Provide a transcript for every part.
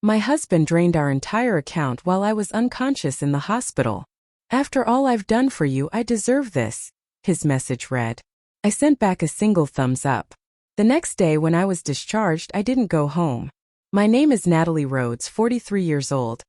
My husband drained our entire account while I was unconscious in the hospital. After all I've done for you, I deserve this, his message read. I sent back a single thumbs up. The next day when I was discharged, I didn't go home. My name is Natalie Rhodes, 43 years old,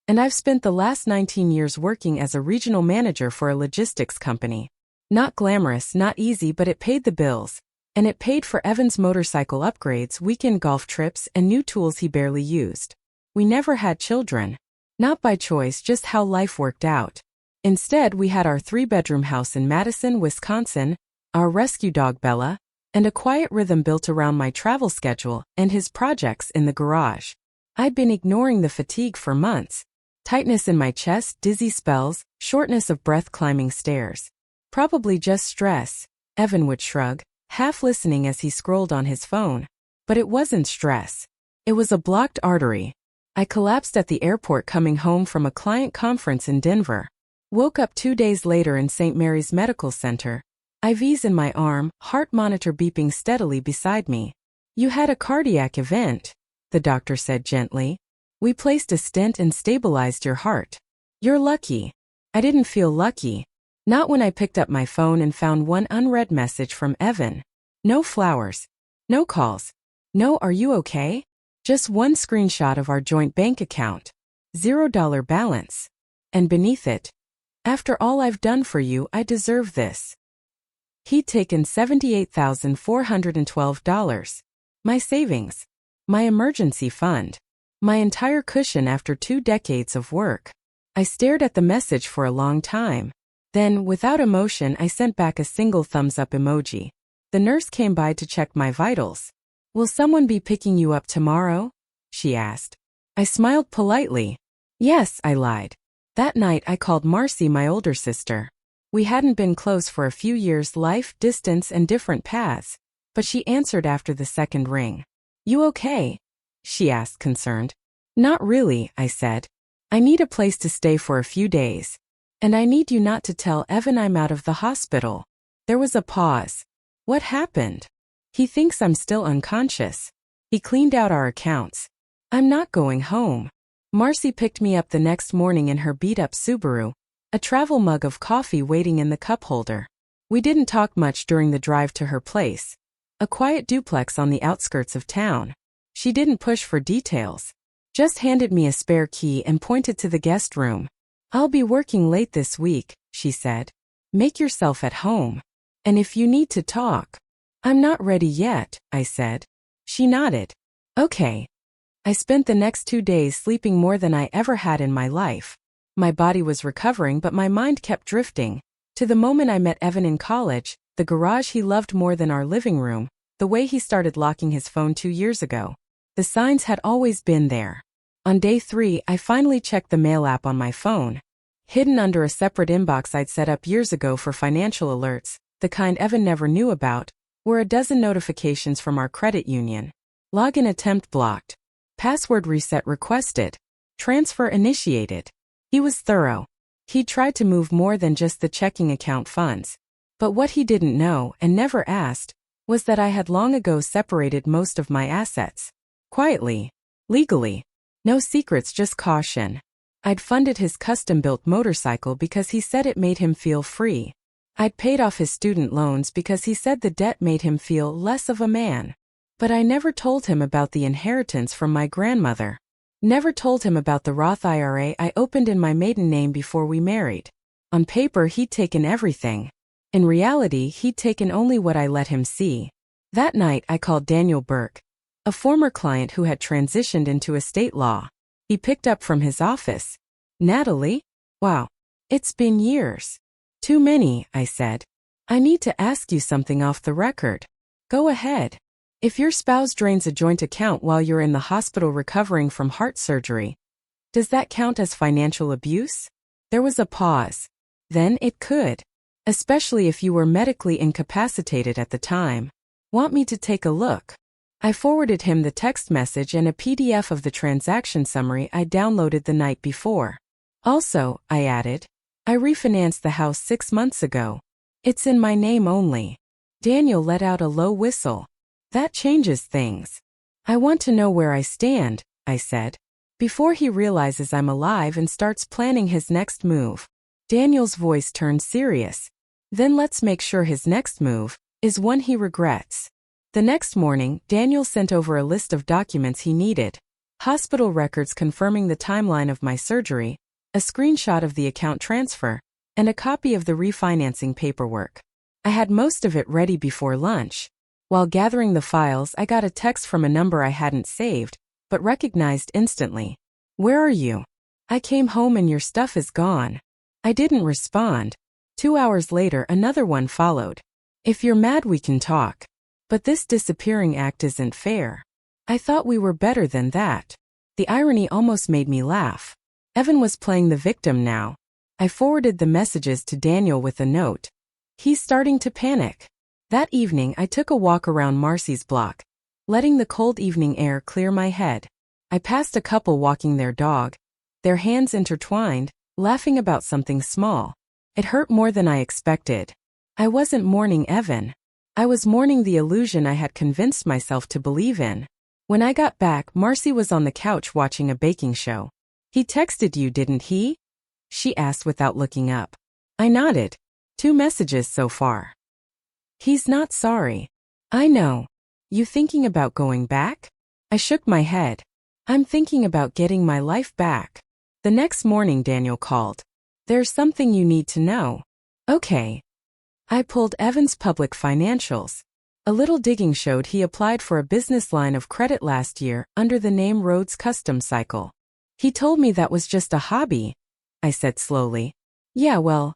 and I've spent the last 19 years working as a regional manager for a logistics company. Not glamorous, not easy, but it paid the bills. And it paid for Evan's motorcycle upgrades, weekend golf trips, and new tools he barely used. We never had children. Not by choice, just how life worked out. Instead, we had our 3-bedroom house in Madison, Wisconsin, our rescue dog Bella, and a quiet rhythm built around my travel schedule and his projects in the garage. I'd been ignoring the fatigue for months. Tightness in my chest, dizzy spells, shortness of breath climbing stairs. Probably just stress, Evan would shrug, half listening as he scrolled on his phone. But it wasn't stress. It was a blocked artery. I collapsed at the airport coming home from a client conference in Denver. Woke up 2 days later in St. Mary's Medical Center. IVs in my arm, heart monitor beeping steadily beside me. You had a cardiac event, the doctor said gently. We placed a stent and stabilized your heart. You're lucky. I didn't feel lucky. Not when I picked up my phone and found one unread message from Evan. No flowers. No calls. No "are you okay?" Just one screenshot of our joint bank account. $0 balance. And beneath it, after all I've done for you, I deserve this. He'd taken $78,412. My savings. My emergency fund. My entire cushion after 2 decades of work. I stared at the message for a long time. Then, without emotion, I sent back a single thumbs up emoji. The nurse came by to check my vitals. Will someone be picking you up tomorrow? She asked. I smiled politely. Yes, I lied. That night I called Marcy, my older sister. We hadn't been close for a few years, life, distance, and different paths. But she answered after the second ring. You okay? She asked, concerned. Not really, I said. I need a place to stay for a few days. And I need you not to tell Evan I'm out of the hospital. There was a pause. What happened? He thinks I'm still unconscious. He cleaned out our accounts. I'm not going home. Marcy picked me up the next morning in her beat-up Subaru, a travel mug of coffee waiting in the cup holder. We didn't talk much during the drive to her place, a quiet duplex on the outskirts of town. She didn't push for details. Just handed me a spare key and pointed to the guest room. I'll be working late this week, she said. Make yourself at home. And if you need to talk. I'm not ready yet, I said. She nodded. Okay. I spent the next 2 days sleeping more than I ever had in my life. My body was recovering, but my mind kept drifting. To the moment I met Evan in college, the garage he loved more than our living room, the way he started locking his phone 2 years ago. The signs had always been there. On day 3, I finally checked the mail app on my phone. Hidden under a separate inbox I'd set up years ago for financial alerts, the kind Evan never knew about, were a dozen notifications from our credit union. Login attempt blocked. Password reset requested. Transfer initiated. He was thorough. He tried to move more than just the checking account funds. But what he didn't know, and never asked, was that I had long ago separated most of my assets. Quietly. Legally. No secrets, just caution. I'd funded his custom-built motorcycle because he said it made him feel free. I'd paid off his student loans because he said the debt made him feel less of a man. But I never told him about the inheritance from my grandmother. Never told him about the Roth IRA I opened in my maiden name before we married. On paper, he'd taken everything. In reality, he'd taken only what I let him see. That night, I called Daniel Burke, a former client who had transitioned into estate law. He picked up from his office. Natalie? Wow. It's been years. Too many, I said. I need to ask you something off the record. Go ahead. If your spouse drains a joint account while you're in the hospital recovering from heart surgery, does that count as financial abuse? There was a pause. Then it could. Especially if you were medically incapacitated at the time. Want me to take a look? I forwarded him the text message and a PDF of the transaction summary I downloaded the night before. Also, I added, I refinanced the house 6 months ago. It's in my name only. Daniel let out a low whistle. That changes things. I want to know where I stand, I said. before he realizes I'm alive and starts planning his next move. Daniel's voice turned serious. Then let's make sure his next move is one he regrets. The next morning, Daniel sent over a list of documents he needed. Hospital records confirming the timeline of my surgery, a screenshot of the account transfer, and a copy of the refinancing paperwork. I had most of it ready before lunch. While gathering the files, I got a text from a number I hadn't saved, but recognized instantly. "Where are you? I came home and your stuff is gone." I didn't respond. 2 hours later, another one followed. "If you're mad, we can talk. But this disappearing act isn't fair. I thought we were better than that." The irony almost made me laugh. Evan was playing the victim now. I forwarded the messages to Daniel with a note. He's starting to panic. That evening, I took a walk around Marcy's block, letting the cold evening air clear my head. I passed a couple walking their dog, their hands intertwined, laughing about something small. It hurt more than I expected. I wasn't mourning Evan. I was mourning the illusion I had convinced myself to believe in. When I got back, Marcy was on the couch watching a baking show. "He texted you, didn't he?" she asked without looking up. I nodded. 2 messages so far. "He's not sorry." "I know. You thinking about going back?" I shook my head. "I'm thinking about getting my life back." The next morning, Daniel called. "There's something you need to know." "Okay." I pulled Evan's public financials. A little digging showed he applied for a business line of credit last year under the name Rhodes Custom Cycle. "He told me that was just a hobby," I said slowly. "Yeah, well,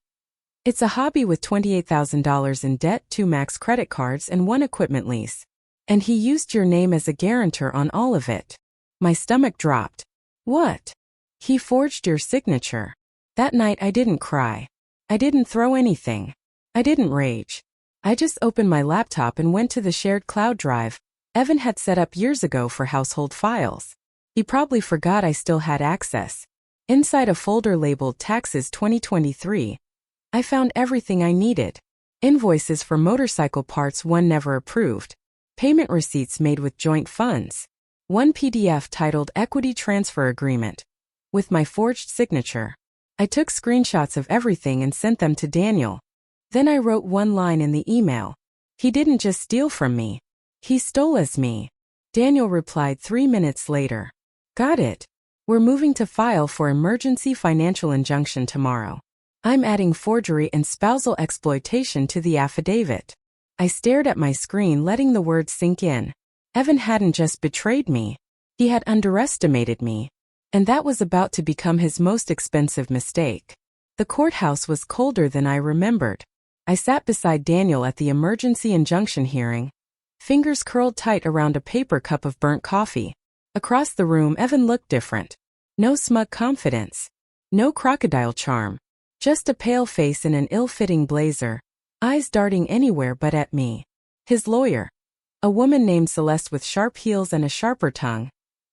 it's a hobby with $28,000 in debt, 2 Max credit cards, and 1 equipment lease. And he used your name as a guarantor on all of it." My stomach dropped. "What?" "He forged your signature." That night I didn't cry. I didn't throw anything. I didn't rage. I just opened my laptop and went to the shared cloud drive Evan had set up years ago for household files. He probably forgot I still had access. Inside a folder labeled Taxes 2023, I found everything I needed. Invoices for motorcycle parts one never approved. Payment receipts made with joint funds. 1 PDF titled Equity Transfer Agreement, with my forged signature. I took screenshots of everything and sent them to Daniel. Then I wrote one line in the email. "He didn't just steal from me. He stole as me." Daniel replied 3 minutes later. "Got it. We're moving to file for emergency financial injunction tomorrow. I'm adding forgery and spousal exploitation to the affidavit." I stared at my screen, letting the words sink in. Evan hadn't just betrayed me. He had underestimated me. And that was about to become his most expensive mistake. The courthouse was colder than I remembered. I sat beside Daniel at the emergency injunction hearing, fingers curled tight around a paper cup of burnt coffee. Across the room, Evan looked different. No smug confidence. No crocodile charm. Just a pale face in an ill-fitting blazer, eyes darting anywhere but at me. His lawyer, a woman named Celeste with sharp heels and a sharper tongue,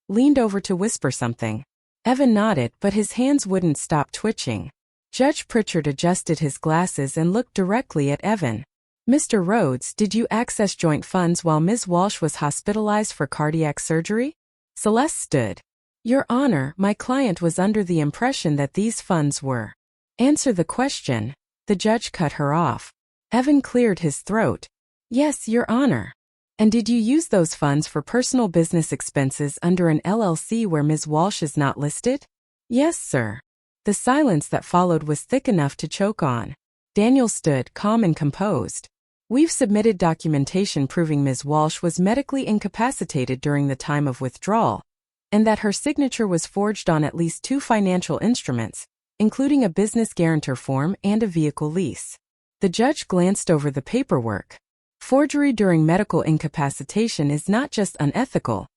leaned over to whisper something. Evan nodded, but his hands wouldn't stop twitching. Judge Pritchard adjusted his glasses and looked directly at Evan. "Mr. Rhodes, did you access joint funds while Ms. Walsh was hospitalized for cardiac surgery?" Celeste stood. "Your Honor, my client was under the impression that these funds were." "Answer the question." The judge cut her off. Evan cleared his throat. "Yes, Your Honor." "And did you use those funds for personal business expenses under an LLC where Ms. Walsh is not listed?" "Yes, sir." The silence that followed was thick enough to choke on. Daniel stood, calm and composed. "We've submitted documentation proving Ms. Walsh was medically incapacitated during the time of withdrawal, and that her signature was forged on at least 2 financial instruments, including a business guarantor form and a vehicle lease." The judge glanced over the paperwork. Forgery during medical incapacitation is not just unethical,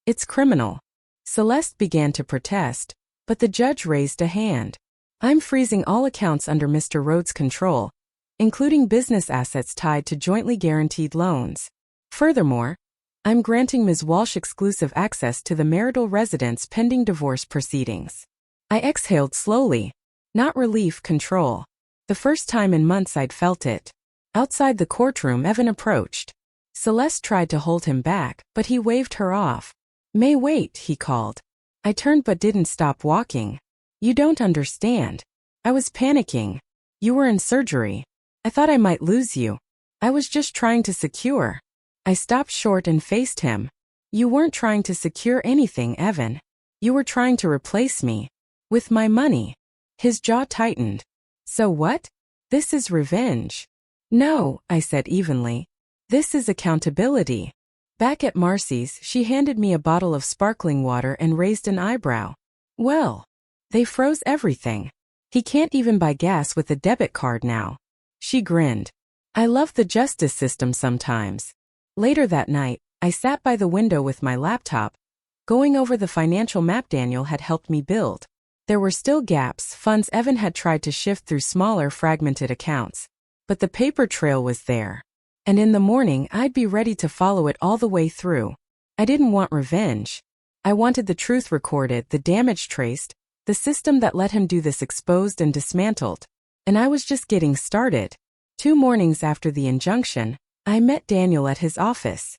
it's criminal. Celeste began to protest, but the judge raised a hand. "I'm freezing all accounts under Mr. Rhodes' control, including business assets tied to jointly guaranteed loans. Furthermore, I'm granting Ms. Walsh exclusive access to the marital residence pending divorce proceedings." I exhaled slowly. Not relief, control. The first time in months I'd felt it. Outside the courtroom, Evan approached. Celeste tried to hold him back, but he waved her off. "May wait," he called. I turned but didn't stop walking. You don't understand. I was panicking. You were in surgery. I thought I might lose you. I was just trying to secure. I stopped short and faced him. You weren't trying to secure anything, Evan. You were trying to replace me. With my money. His jaw tightened. So what? This is revenge. No, I said evenly. This is accountability. Back at Marcy's, she handed me a bottle of sparkling water and raised an eyebrow. Well, they froze everything. He can't even buy gas with a debit card now. She grinned. I love the justice system sometimes. Later that night, I sat by the window with my laptop, going over the financial map Daniel had helped me build. There were still gaps, funds Evan had tried to shift through smaller, fragmented accounts. But the paper trail was there. And in the morning, I'd be ready to follow it all the way through. I didn't want revenge. I wanted the truth recorded, the damage traced, the system that let him do this exposed and dismantled. And I was just getting started. 2 mornings after the injunction, I met Daniel at his office.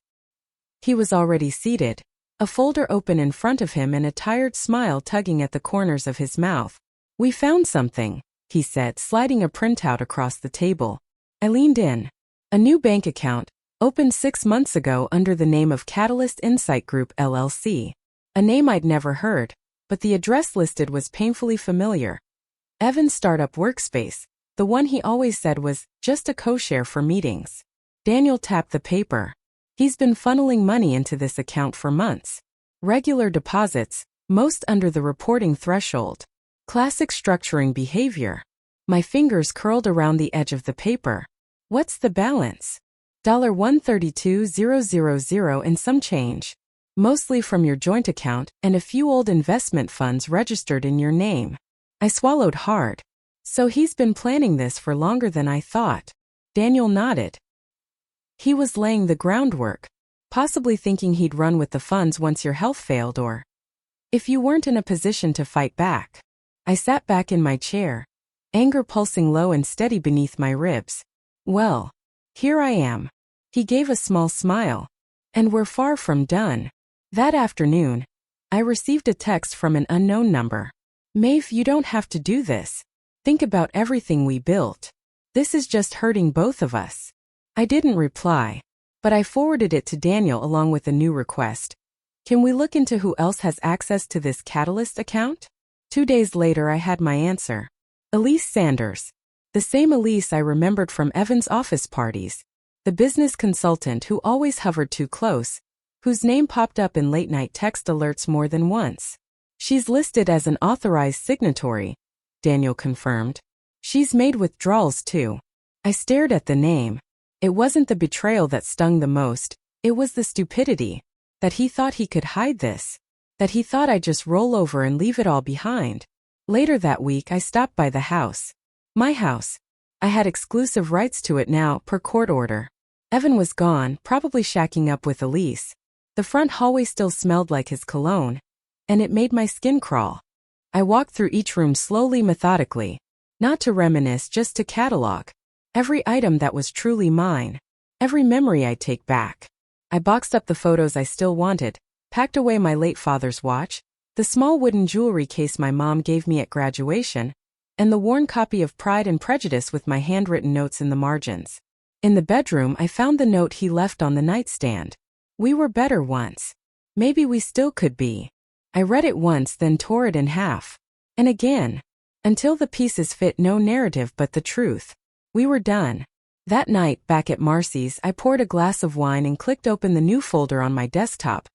He was already seated, a folder open in front of him and a tired smile tugging at the corners of his mouth. We found something, he said, sliding a printout across the table. I leaned in. A new bank account, opened 6 months ago under the name of Catalyst Insight Group LLC. A name I'd never heard, but the address listed was painfully familiar. Evan's startup workspace, the one he always said was just a co-share for meetings. Daniel tapped the paper. He's been funneling money into this account for months. Regular deposits, most under the reporting threshold. Classic structuring behavior. My fingers curled around the edge of the paper. What's the balance? $132,000 and some change. Mostly from your joint account and a few old investment funds registered in your name. I swallowed hard. So he's been planning this for longer than I thought. Daniel nodded. He was laying the groundwork, possibly thinking he'd run with the funds once your health failed or if you weren't in a position to fight back. I sat back in my chair, anger pulsing low and steady beneath my ribs. Well, here I am. He gave a small smile. And we're far from done. That afternoon, I received a text from an unknown number. Maeve, you don't have to do this. Think about everything we built. This is just hurting both of us. I didn't reply, but I forwarded it to Daniel along with a new request. Can we look into who else has access to this Catalyst account? 2 days later I had my answer. Elise Sanders. The same Elise I remembered from Evan's office parties. The business consultant who always hovered too close, whose name popped up in late-night text alerts more than once. She's listed as an authorized signatory, Daniel confirmed. She's made withdrawals too. I stared at the name. It wasn't the betrayal that stung the most, it was the stupidity. That he thought he could hide this. That he thought I'd just roll over and leave it all behind. Later that week I stopped by the house. My house. I had exclusive rights to it now, per court order. Evan was gone, probably shacking up with Elise. The front hallway still smelled like his cologne, and it made my skin crawl. I walked through each room slowly, methodically. Not to reminisce, just to catalog. Every item that was truly mine. Every memory I'd take back. I boxed up the photos I still wanted, packed away my late father's watch, the small wooden jewelry case my mom gave me at graduation, and the worn copy of Pride and Prejudice with my handwritten notes in the margins. In the bedroom I found the note he left on the nightstand. We were better once. Maybe we still could be. I read it once, then tore it in half. And again. Until the pieces fit no narrative but the truth. We were done. That night, back at Marcy's, I poured a glass of wine and clicked open the new folder on my desktop.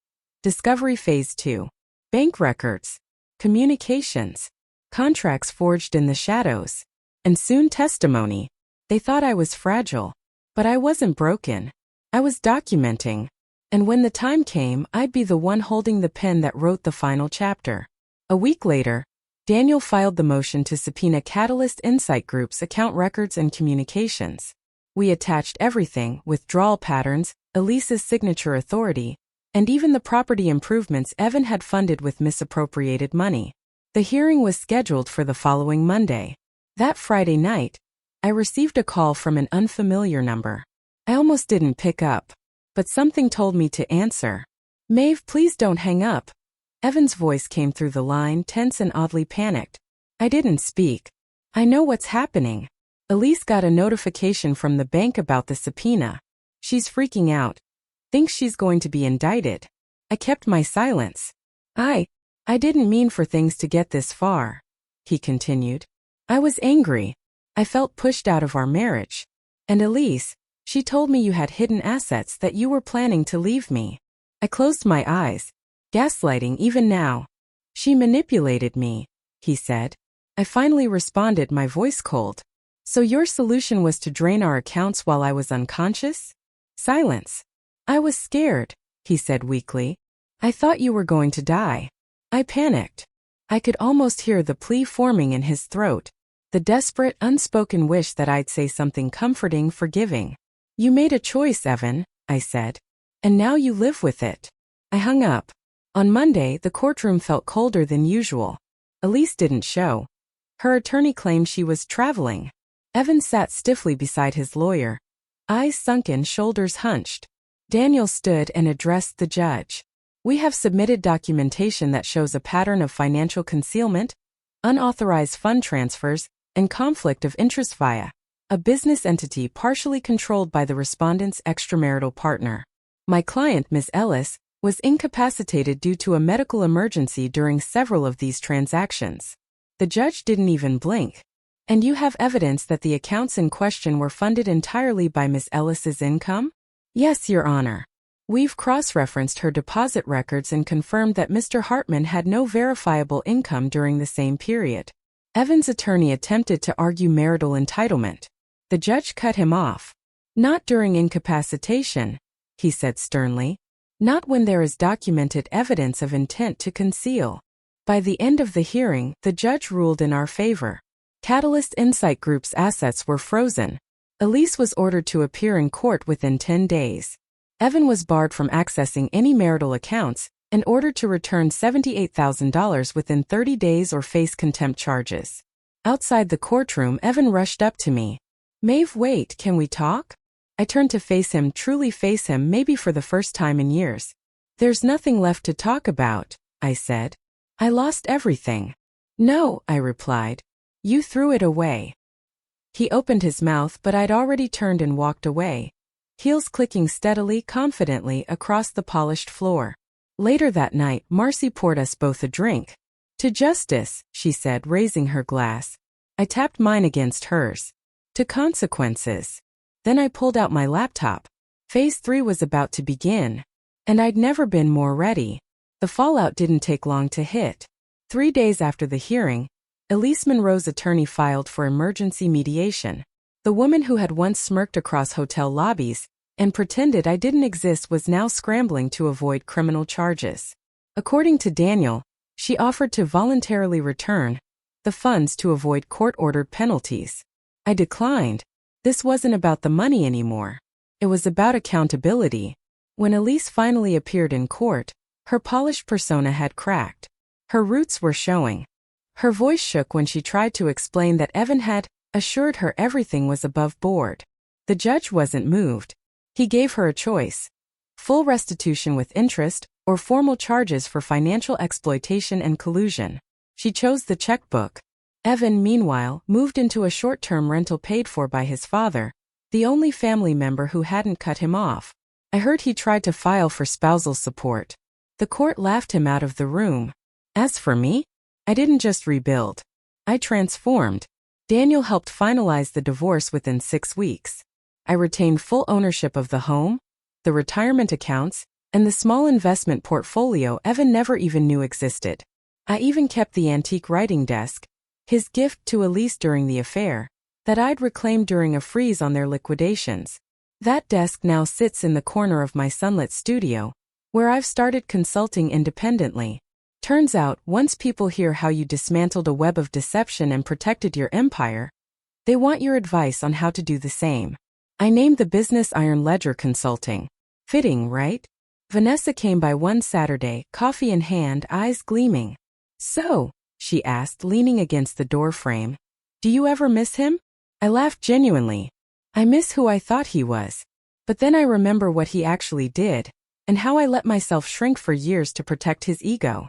Discovery Phase 2. Bank records. Communications. Contracts forged in the shadows. And soon testimony. They thought I was fragile. But I wasn't broken. I was documenting. And when the time came, I'd be the one holding the pen that wrote the final chapter. A week later, Daniel filed the motion to subpoena Catalyst Insight Group's account records and communications. We attached everything, withdrawal patterns, Elise's signature authority, and even the property improvements Evan had funded with misappropriated money. The hearing was scheduled for the following Monday. That Friday night, I received a call from an unfamiliar number. I almost didn't pick up, but something told me to answer. Maeve, please don't hang up. Evan's voice came through the line, tense and oddly panicked. I didn't speak. I know what's happening. Elise got a notification from the bank about the subpoena. She's freaking out. Thinks she's going to be indicted. I kept my silence. I didn't mean for things to get this far, he continued. I was angry. I felt pushed out of our marriage. And Elise, she told me you had hidden assets that you were planning to leave me. I closed my eyes. Gaslighting even now. She manipulated me, he said. I finally responded, my voice cold. So your solution was to drain our accounts while I was unconscious? Silence. I was scared, he said weakly. I thought you were going to die. I panicked. I could almost hear the plea forming in his throat, the desperate, unspoken wish that I'd say something comforting, forgiving. You made a choice, Evan, I said. And now you live with it. I hung up. On Monday, the courtroom felt colder than usual. Elise didn't show. Her attorney claimed she was traveling. Evan sat stiffly beside his lawyer, eyes sunken, shoulders hunched. Daniel stood and addressed the judge. We have submitted documentation that shows a pattern of financial concealment, unauthorized fund transfers, and conflict of interest via a business entity partially controlled by the respondent's extramarital partner. My client, Ms. Ellis, was incapacitated due to a medical emergency during several of these transactions. The judge didn't even blink. And you have evidence that the accounts in question were funded entirely by Ms. Ellis's income? Yes, Your Honor. We've cross-referenced her deposit records and confirmed that Mr. Hartman had no verifiable income during the same period. Evan's attorney attempted to argue marital entitlement. The judge cut him off. Not during incapacitation, he said sternly. Not when there is documented evidence of intent to conceal. By the end of the hearing, the judge ruled in our favor. Catalyst Insight Group's assets were frozen. Elise was ordered to appear in court within 10 days. Evan was barred from accessing any marital accounts and ordered to return $78,000 within 30 days or face contempt charges. Outside the courtroom, Evan rushed up to me. Maeve, wait, can we talk? I turned to face him, truly face him, maybe for the first time in years. There's nothing left to talk about, I said. I lost everything. No, I replied. You threw it away. He opened his mouth, but I'd already turned and walked away, heels clicking steadily, confidently across the polished floor. Later that night, Marcy poured us both a drink. To justice, she said, raising her glass. I tapped mine against hers. To consequences. Then I pulled out my laptop. Phase 3 was about to begin. And I'd never been more ready. The fallout didn't take long to hit. 3 days after the hearing, Elise Monroe's attorney filed for emergency mediation. The woman who had once smirked across hotel lobbies and pretended I didn't exist was now scrambling to avoid criminal charges. According to Daniel, she offered to voluntarily return the funds to avoid court-ordered penalties. I declined. This wasn't about the money anymore. It was about accountability. When Elise finally appeared in court, her polished persona had cracked. Her roots were showing. Her voice shook when she tried to explain that Evan had assured her everything was above board. The judge wasn't moved. He gave her a choice: full restitution with interest, or formal charges for financial exploitation and collusion. She chose the checkbook. Evan, meanwhile, moved into a short-term rental paid for by his father, the only family member who hadn't cut him off. I heard he tried to file for spousal support. The court laughed him out of the room. As for me, I didn't just rebuild. I transformed. Daniel helped finalize the divorce within 6 weeks. I retained full ownership of the home, the retirement accounts, and the small investment portfolio Evan never even knew existed. I even kept the antique writing desk, his gift to Elise during the affair, that I'd reclaimed during a freeze on their liquidations. That desk now sits in the corner of my sunlit studio, where I've started consulting independently. Turns out, once people hear how you dismantled a web of deception and protected your empire, they want your advice on how to do the same. I named the business Iron Ledger Consulting. Fitting, right? Vanessa came by one Saturday, coffee in hand, eyes gleaming. So, she asked, leaning against the door frame, do you ever miss him? I laughed genuinely. I miss who I thought he was. But then I remember what he actually did, and how I let myself shrink for years to protect his ego.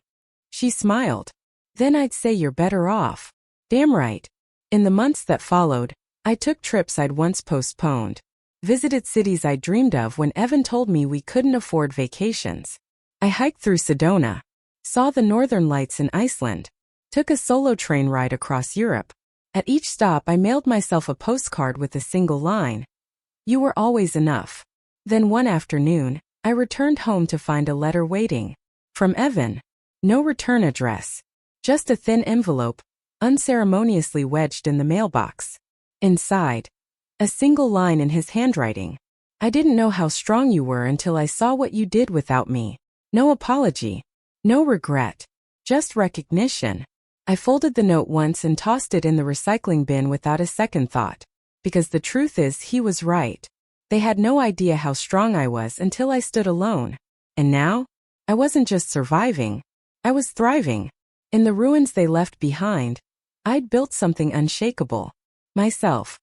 She smiled. Then I'd say you're better off. Damn right. In the months that followed, I took trips I'd once postponed. Visited cities I dreamed of when Evan told me we couldn't afford vacations. I hiked through Sedona. Saw the northern lights in Iceland. Took a solo train ride across Europe. At each stop I mailed myself a postcard with a single line. You were always enough. Then one afternoon, I returned home to find a letter waiting. From Evan. No return address. Just a thin envelope, unceremoniously wedged in the mailbox. Inside, a single line in his handwriting. I didn't know how strong you were until I saw what you did without me. No apology. No regret. Just recognition. I folded the note once and tossed it in the recycling bin without a second thought. Because the truth is, he was right. They had no idea how strong I was until I stood alone. And now, I wasn't just surviving. I was thriving. In the ruins they left behind, I'd built something unshakable. Myself.